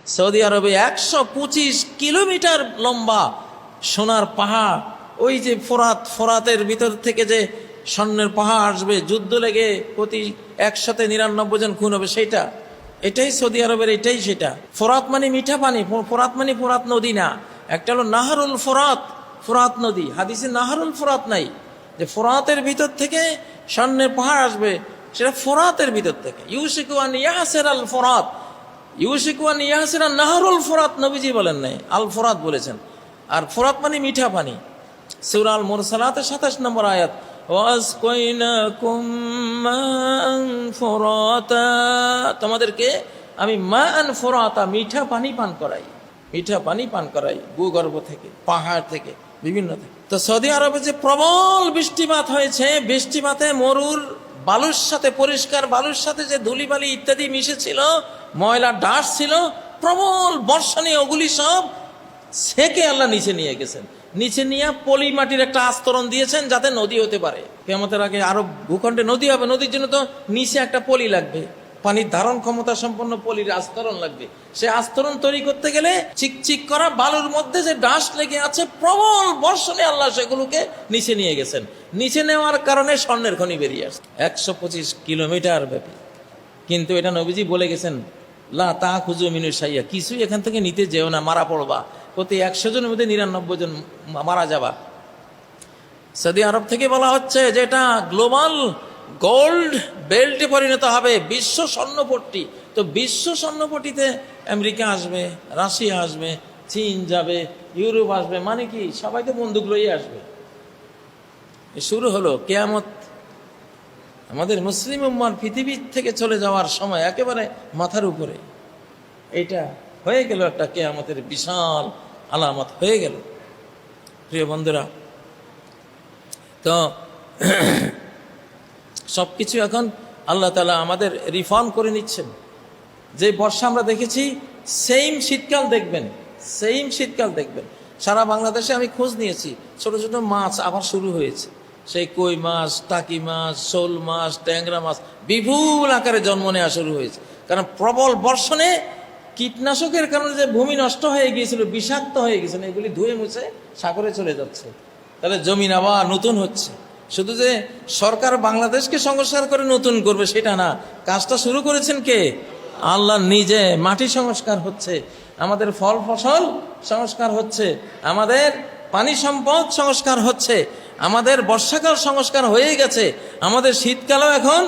Saudi আরবে 125 kilometre লম্বা সোনার পাহাড়, ওই যে ফোরাতের ভিতর থেকে যে স্বর্ণের পাহাড় আসবে, যুদ্ধ লেগে প্রতি 199 জন খুন হবে, সেটা এটাই সৌদি আরবের, এটাই সেটা। ফোরাত মানে মিঠা পানি, ফোরাত মানে ফোরাত নদী না, একটা হলো নাহারুল ফোরাত, ফোরাত নদী। হাদিসে নাহারুল ফোরাত নাই, যে ফোরাতের ভিতর থেকে স্বর্ণের পাহাড় আসবে, সেটা ফোরাতের ভিতর থেকে। ইউশিকু আন ইয়াসির আল ফোরাত, ইউশিকু আন ইয়াসির আন নাহারুল ফোরাত নবীজি বলেন নাই, আল ফোরাত বলেছেন। আর ফোরাত মানে মিঠা পানি। সূরা আল মুরসালাতের 27 নম্বর আয়াত, ওয়াসকাইনাকুম মাআন ফুরাতা, তোমাদেরকে আমি মাআন ফুরাতা, মিঠা পানি পান করাই, মিঠা পানি পান করাই ভূগর্ভ থেকে, পাহাড় থেকে, বিভিন্ন থেকে। তো সৌদি আরবে যে প্রবল বৃষ্টিপাত হয়েছে, বৃষ্টিপাতে মরুর বালুর সাথে, পরিষ্কার বালুর সাথে যে ধুলিবালি ইত্যাদি মিশেছিল, ময়লা ডাস্ট ছিল, প্রবল বর্ষণে ওগুলি সব সেকে আল্লাহ নিচে নিয়ে গেছেন। নিচে নিয়ে পলি মাটির একটা আস্তরণ দিয়েছেন, যাতে নদী হতে পারে। কিয়ামতের আগে আরো ভূখণ্ডে নদী হবে, নদীর জন্য তো নিচে একটা পলি লাগবে, পানির ধারণ ক্ষমতা সম্পন্ন পলির আস্তরণ লাগবে। সে আস্তরণ তৈরি করতে গেলে চিকচিক করা বালুর মধ্যে যে ডাস্ট লেগে আছে, প্রবল বর্ষণে আল্লাহ সেগুলোকে নিচে নিয়ে গেছেন। নিচে নেওয়ার কারণে স্বর্ণের খনি বেরিয়ে আসছে 125 কিলোমিটার ব্যাপী। কিন্তু এটা নবীজি বলে গেছেন, লা তা খুঁজো মিনু সাইয়া, কিছুই এখান থেকে নিতে যেও না, মারা পড়বা, প্রতি 100 জনের মধ্যে 99 জন মারা যাবা। সৌদি আরব থেকে বলা হচ্ছে যে এটা গ্লোবাল গোল্ড বেল্টে পরিণত হবে, বিশ্ব স্বর্ণপট্টি। তো বিশ্ব স্বর্ণপট্টিতে আমেরিকা আসবে, রাশিয়া আসবে, চীন যাবে, ইউরোপ আসবে, মানে কি সবাই তো বন্দুক লইয়ে আসবে। শুরু হলো কিয়ামত। আমাদের মুসলিম উম্মার পৃথিবী থেকে চলে যাওয়ার সময় একেবারে মাথার উপরে। এইটা হয়ে গেল একটা কিয়ামতের বিশাল আলামত হয়ে গেল। প্রিয় বন্ধুরা, তো সবকিছু এখন আল্লাহ তাআলা আমাদের রিফর্ম করে নিচ্ছেন। যে বর্ষা আমরা দেখেছি, সেম শীতকাল দেখবেন, সেম শীতকাল দেখবেন। সারা বাংলাদেশে আমি খোঁজ নিয়েছি, ছোট ছোট মাছ আবার শুরু হয়েছে। সেই কই মাছ, টাকি মাছ, শোল মাছ, ট্যাংরা মাছ বিপুল আকারে জন্ম নেওয়া শুরু হয়েছে। কারণ প্রবল বর্ষণে কীটনাশকের কারণে যে ভূমি নষ্ট হয়ে গিয়েছিল, বিষাক্ত হয়ে গিয়েছিল, এগুলি ধুয়ে মুছে সাগরে চলে যাচ্ছে। তাহলে জমিন আবার নতুন হচ্ছে। শুধু যে সরকার বাংলাদেশকে সংস্কার করে নতুন করবে সেটা না, কাজটা শুরু করেছেন কে? আল্লাহ নিজে। মাটি সংস্কার হচ্ছে, আমাদের ফল ফসল সংস্কার হচ্ছে, আমাদের পানি সম্পদ সংস্কার হচ্ছে, আমাদের বর্ষাকাল সংস্কার হয়ে গেছে, আমাদের শীতকালও এখন